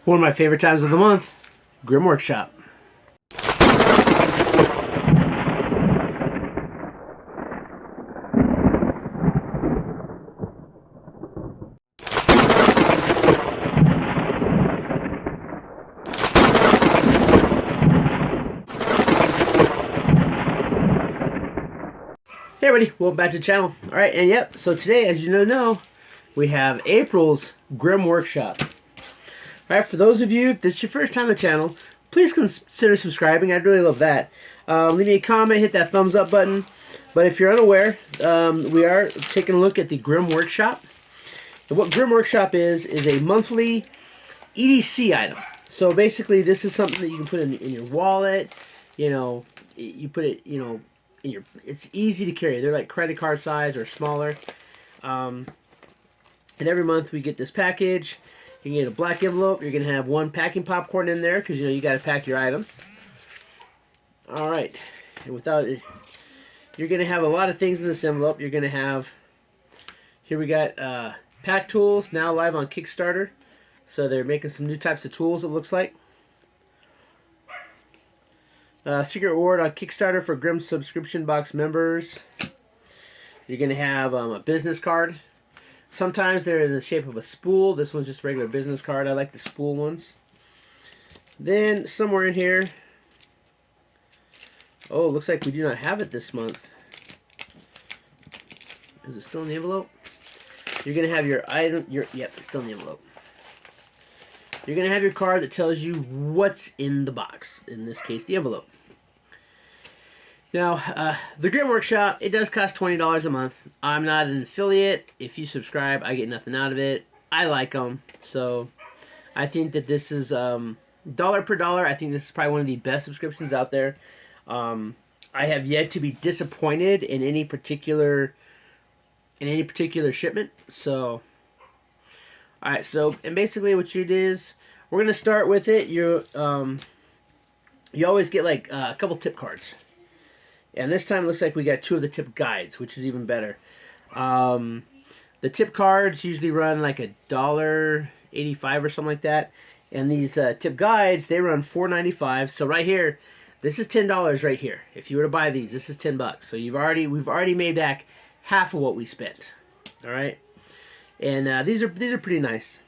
One of my favorite times of the month, Grim Workshop. Hey everybody, welcome back to the channel. Alright, and yep, so today, as you know, we have April's Grim Workshop. Alright, for those of you, if this is your first time on the channel, please consider subscribing. I'd really love that. Leave me a comment, hit that thumbs up button. But if you're unaware, we are taking a look at the Grim Workshop. And what Grim Workshop is a monthly EDC item. So basically, this is something that you can put in your wallet. You know, you put it, you know, it's easy to carry. They're like credit card size or smaller. And every month we get this package. You can get a black envelope. You're going to have one packing popcorn in there because, you know, you got to pack your items. All right. And without it, you're going to have a lot of things in this envelope. You're going to have, here we got Pack Tools, now live on Kickstarter. So they're making some new types of tools, it looks like. Secret reward on Kickstarter for Grim subscription box members. You're going to have a business card. Sometimes they're in the shape of a spool. This one's just a regular business card. I like the spool ones. Then somewhere in here, oh, it looks like we do not have it this month. Is it still in the envelope? You're going to have your item. Yep, it's still in the envelope. You're going to have your card that tells you what's in the box. In this case, the envelope. Now, the Grim Workshop, it does cost $20 a month. I'm not an affiliate. If you subscribe, I get nothing out of it. I like them. So, I think that this is dollar per dollar. I think this is probably one of the best subscriptions out there. I have yet to be disappointed in any particular shipment. So, alright, so, and basically what you do is, we're going to start with it. You always get like a couple tip cards. And this time it looks like we got two of the tip guides, which is even better. The tip cards usually run like $1.85 or something like that. And these tip guides, they run $4.95. So right here, this is $10 right here. If you were to buy these, this is $10. So we've already made back half of what we spent. All right. And these are pretty nice.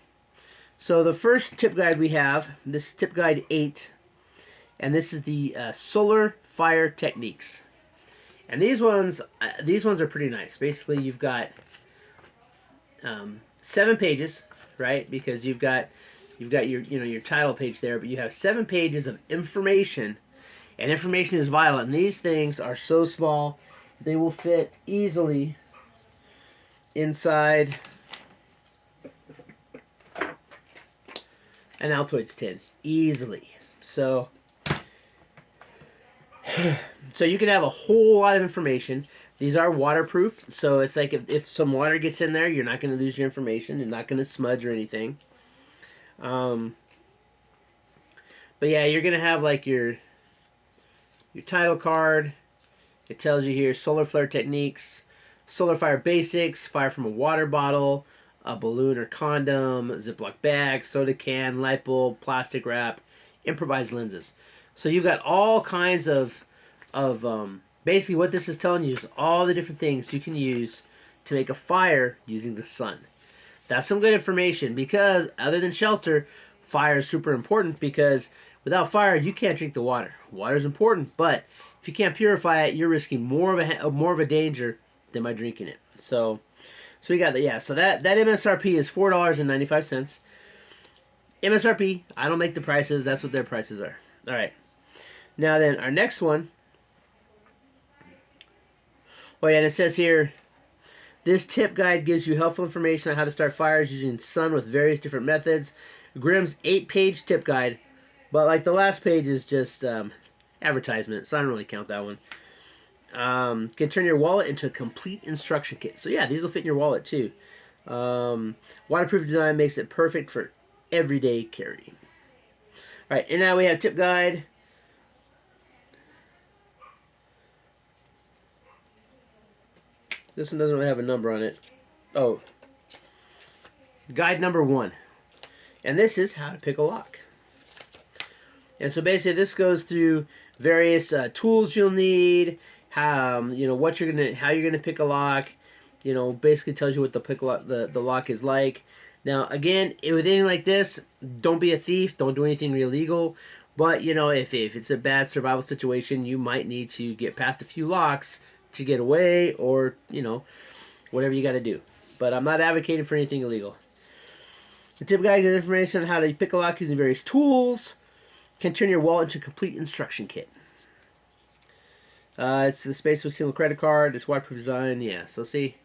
So the first tip guide we have, this is tip guide 8. And this is the Solar Fire Techniques. And these ones are pretty nice. Basically, you've got 7 pages, right? Because you've got your title page there, but you have 7 pages of information, and information is vital. And these things are so small, they will fit easily inside an Altoids tin, easily. So you can have a whole lot of information. These are waterproof, so it's like if some water gets in there, you're not going to lose your information. You're not going to smudge or anything. But yeah, you're going to have like your title card. It tells you here, Solar Flare Techniques, Solar Fire Basics, fire from a water bottle, a balloon or condom, Ziploc bag, soda can, light bulb, plastic wrap, improvised lenses. So you've got all kinds of basically what this is telling you is all the different things you can use to make a fire using the sun. That's some good information because other than shelter, fire is super important because without fire you can't drink the water. Water is important, but if you can't purify it, you're risking more of a danger than by drinking it. So we got that. Yeah, so that MSRP is $4.95. MSRP. I don't make the prices. That's what their prices are. All right. Now then, our next one. Oh yeah, and it says here, this tip guide gives you helpful information on how to start fires using sun with various different methods. Grim's 8-page tip guide, but like the last page is just advertisement, so I don't really count that one. Can turn your wallet into a complete instruction kit. So yeah, these will fit in your wallet too. Waterproof design makes it perfect for everyday carry. All right, and now we have tip guide. This one doesn't really have a number on it. Oh. Guide number 1. And this is how to pick a lock. And so basically this goes through various tools you'll need, how what how you're gonna pick a lock. Basically tells you what the lock is like. Now again, with anything like this, don't be a thief. Don't do anything illegal. But if it's a bad survival situation, you might need to get past a few locks to get away, or whatever you got to do. But I'm not advocating for anything illegal. The tip guide gives information on how to pick a lock using various tools. Can turn your wallet into a complete instruction kit. It's the space with a single credit card. It's waterproof design. Yeah, so see,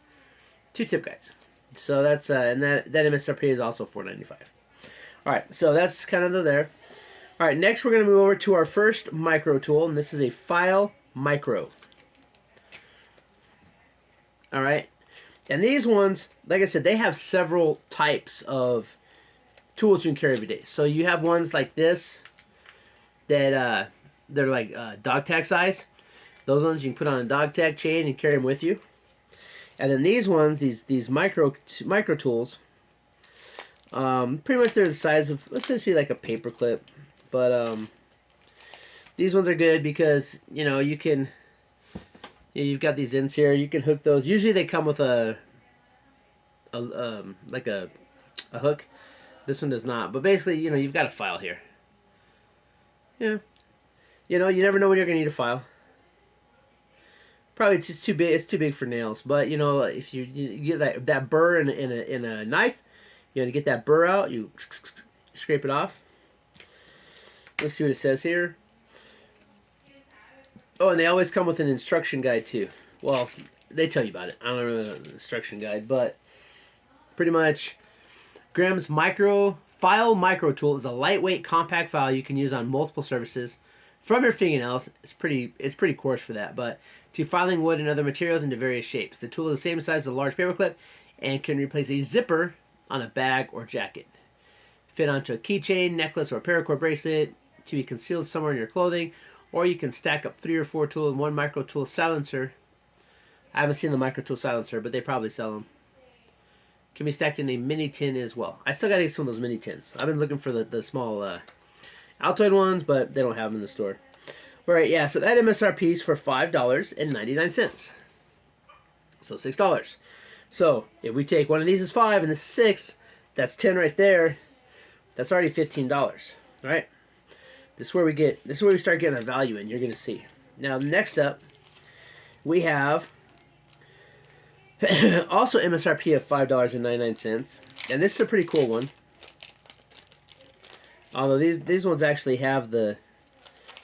2 tip guides. So that's and that MSRP is also $4.95. All right, so that's kind of there. All right, next we're going to move over to our first micro tool, and this is a file micro. All right, and these ones, like I said, they have several types of tools you can carry every day. So you have ones like this that they're like dog tag size. Those ones you can put on a dog tag chain and carry them with you. And then these ones, these micro tools, pretty much they're the size of essentially like a paper clip. But these ones are good because you can, you've got these ends here. You can hook those. Usually they come with a hook. This one does not. But basically, you've got a file here. Yeah. You never know when you're gonna need a file. Probably it's just too big. It's too big for nails. But if you get that burr in a knife, to get that burr out, you scrape it off. Let's see what it says here. Oh, and they always come with an instruction guide too. Well, they tell you about it. I don't remember the instruction guide, but pretty much, Grimm's File Micro Tool is a lightweight, compact file you can use on multiple surfaces. From your fingernails, it's pretty coarse for that, but to filing wood and other materials into various shapes. The tool is the same size as a large paperclip and can replace a zipper on a bag or jacket. Fit onto a keychain, necklace, or paracord bracelet to be concealed somewhere in your clothing, or you can stack up 3 or 4 tools in one micro tool silencer. I haven't seen the micro tool silencer, but they probably sell them. Can be stacked in a mini tin as well. I still got to get some of those mini tins. I've been looking for the small Altoid ones, but they don't have them in the store. All right, yeah, so that MSRP is for $5.99. So $6. So if we take one of these is 5 and this is 6, that's 10 right there. That's already $15. All right. This is where we start getting our value in. You're gonna see. Now next up, we have also MSRP of $5.99, and this is a pretty cool one. Although these ones actually have the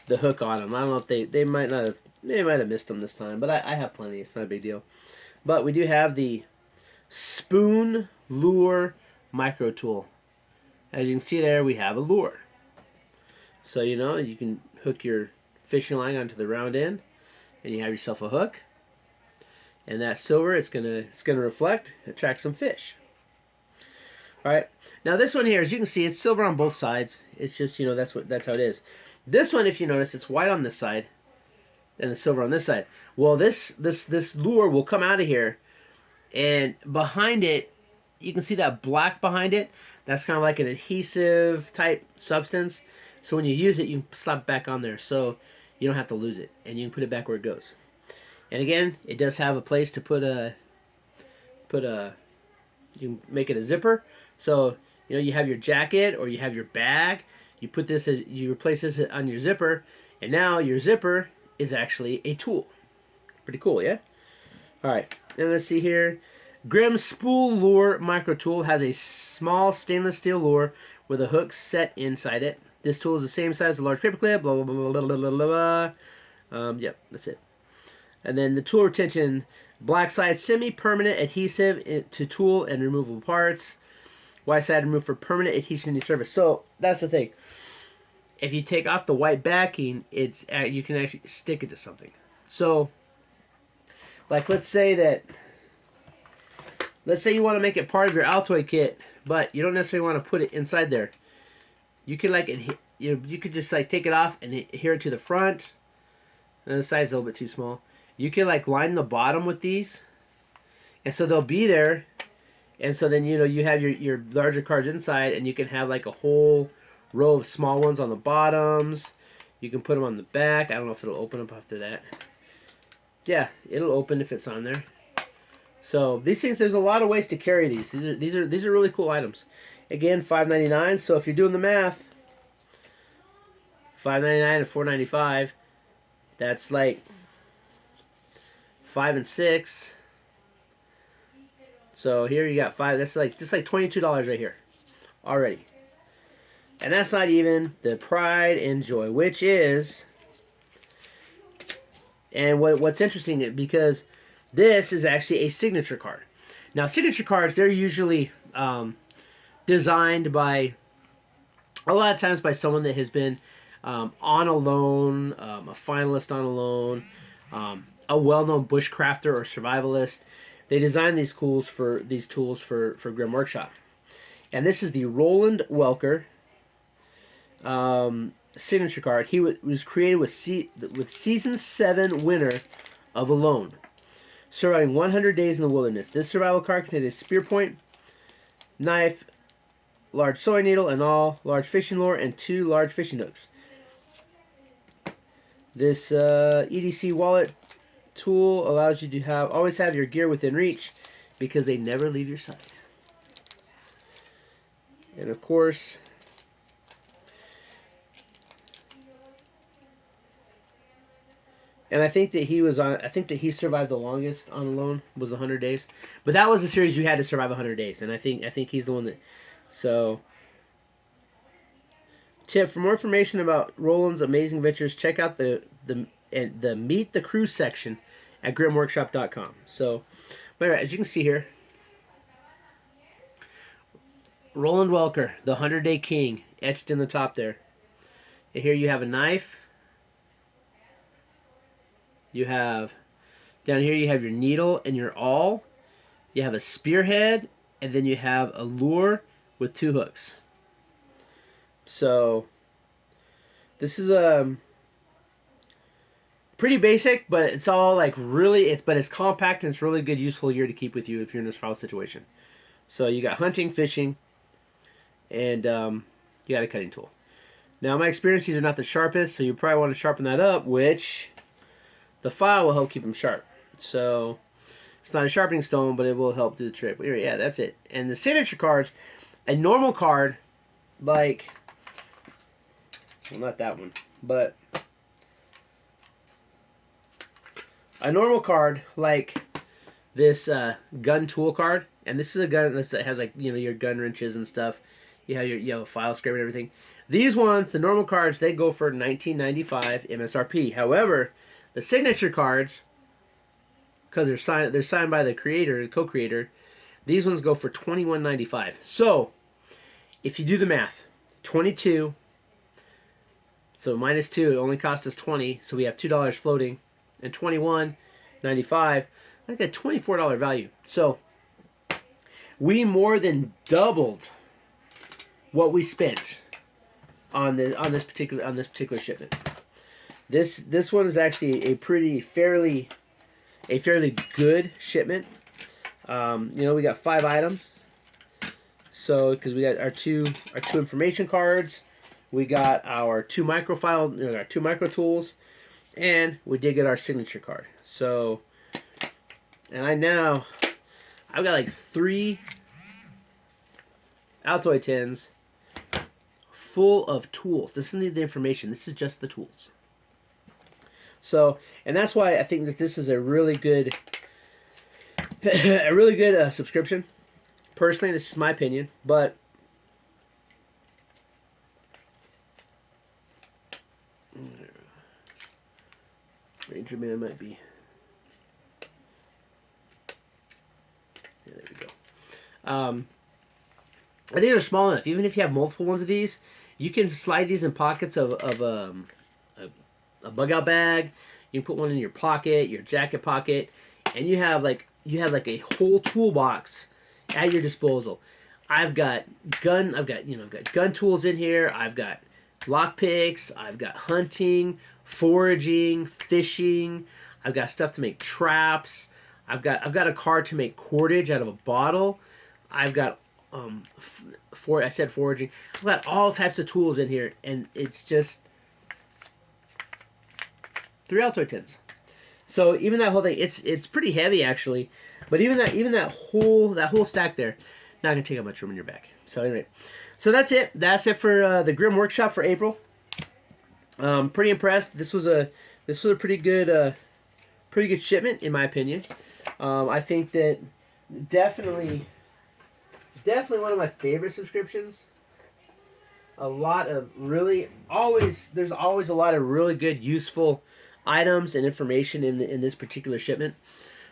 hook on them. I don't know if they might have missed them this time, but I have plenty. It's not a big deal. But we do have the Spoon Lure Micro Tool. As you can see there, we have a lure. So you can hook your fishing line onto the round end, and you have yourself a hook. And that silver, it's gonna reflect, attract some fish. All right. Now this one here, as you can see, it's silver on both sides. It's just that's how it is. This one, if you notice, it's white on this side, and the silver on this side. Well, this lure will come out of here, and behind it, you can see that black behind it. That's kind of like an adhesive type substance. So when you use it, you can slap it back on there, so you don't have to lose it, and you can put it back where it goes. And again, it does have a place to put a you can make it a zipper. So you have your jacket or you have your bag. You replace this on your zipper, and now your zipper is actually a tool. Pretty cool, yeah? All right, and let's see here. Grimm's Spool Lure Micro Tool has a small stainless steel lure with a hook set inside it. This tool is the same size as a large paperclip. Blah blah blah blah blah blah blah. Yep, that's it. And then the tool retention, black side semi-permanent adhesive to tool and removable parts. White side removed for permanent adhesion to surface. So that's the thing. If you take off the white backing, you can actually stick it to something. So, like let's say you want to make it part of your Altoid kit, but you don't necessarily want to put it inside there. You can you could just take it off and adhere it to the front. And the side's a little bit too small. You can line the bottom with these, and so they'll be there. And so then, you know, you have your larger cards inside, and you can have like a whole row of small ones on the bottoms. You can put them on the back. I don't know if it'll open up after that. Yeah, it'll open if it's on there. So these things, there's a lot of ways to carry these. These are really cool items. Again, $5.99. So if you're doing the math, $5.99 and $4.95, that's like 5 and 6. So here you got 5. That's like just like $22 right here already. And that's not even the pride and joy, which is, and what's interesting, because this is actually a signature card. Now, signature cards, they're usually designed by, a lot of times, by someone that has been on a loan, a finalist on a loan, a well-known bushcrafter or survivalist. They design these tools for Grimm Workshop. And this is the Roland Welker signature card. He was created with Season 7 winner of Alone, surviving 100 days in the wilderness. This survival card contains a spear point, knife, large sewing needle, and all, large fishing lure, and 2 large fishing hooks. This EDC wallet tool allows you to always have your gear within reach, because they never leave your side. And of course, and I think that he survived the longest on Alone, was 100 days. But that was the series you had to survive 100 days, and I think he's the one that. So, tip: for more information about Roland's amazing adventures, check out the Meet the Crew section at GrimmWorkshop.com. So, but anyway, as you can see here, Roland Welker, the 100-Day King, etched in the top there. And here you have a knife. You have, down here you have your needle and your awl. You have a spearhead, and then you have a lure with 2 hooks. So, this is pretty basic, but it's all like really, it's compact, and it's really good, useful gear to keep with you if you're in a survival situation. So you got hunting, fishing, and you got a cutting tool. Now, my experience, these are not the sharpest, so you probably want to sharpen that up, which the file will help keep them sharp. So it's not a sharpening stone, but it will help do the trick. But yeah, that's it. And the signature cards, a normal card, like, well, not that one, but a normal card like this gun tool card, and this is a gun that has, like, you know, your gun wrenches and stuff. You have your file scraper and everything. These ones, the normal cards, they go for $19.95 MSRP. However, the signature cards, because they're signed by the creator, the co-creator, these ones go for $21.95. So, if you do the math, 22, so minus 2, it only cost us 20, so we have $2 floating, and $21.95, that's a $24 value. So, we more than doubled what we spent on this particular shipment. This one is actually a fairly good shipment. You know, we got 5 items. So, because we got our two information cards, we got our 2 microfile, you know, our 2 micro tools, and we did get our signature card. So, and I've got like 3 Altoid tins full of tools. This isn't the information. This is just the tools. So, and that's why I think that this is a really good, subscription. Personally, this is my opinion, but Ranger Man might be. Yeah, there we go. I think they're small enough. Even if you have multiple ones of these, you can slide these in pockets of a bug out bag. You can put one in your pocket, your jacket pocket, and you have like a whole toolbox at your disposal. I've got gun tools in here. I've got lock picks. I've got hunting, foraging, fishing. I've got stuff to make traps. I've got a card to make cordage out of a bottle. I've got I said foraging. I've got all types of tools in here, and it's just 3 Altoid tins. So even that whole thing, it's pretty heavy actually, but even that whole stack there, not gonna take up much room in your back. So anyway, so that's it. That's it for the Grimm Workshop for April. Pretty impressed. This was a pretty good shipment in my opinion. I think that definitely one of my favorite subscriptions. A lot of there's always a lot of really good useful items and information in this particular shipment.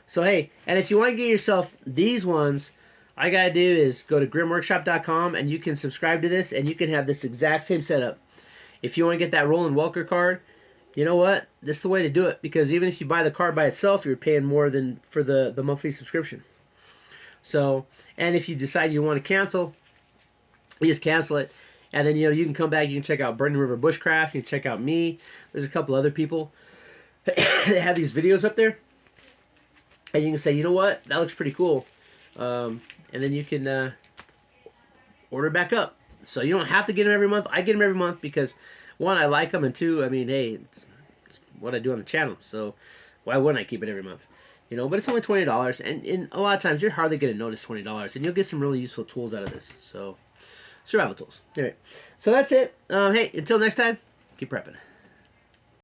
So hey, and if you want to get yourself these ones, all you gotta do is go to grimmworkshop.com and you can subscribe to this and you can have this exact same setup. If you want to get that Roland Welker card, you know what? This is the way to do it, because even if you buy the card by itself, you're paying more than for the monthly subscription. So, and if you decide you want to cancel, you just cancel it. And then, you can come back, you can check out Burning River Bushcraft, you can check out me. There's a couple other people that have these videos up there. And you can say, you know what? That looks pretty cool. And then you can order it back up. So you don't have to get them every month. I get them every month because, one, I like them, and two, I mean, hey, it's what I do on the channel. So why wouldn't I keep it every month? But it's only $20, and a lot of times you're hardly going to notice $20, and you'll get some really useful tools out of this. So survival tools. All right. So that's it. Hey, until next time, keep prepping.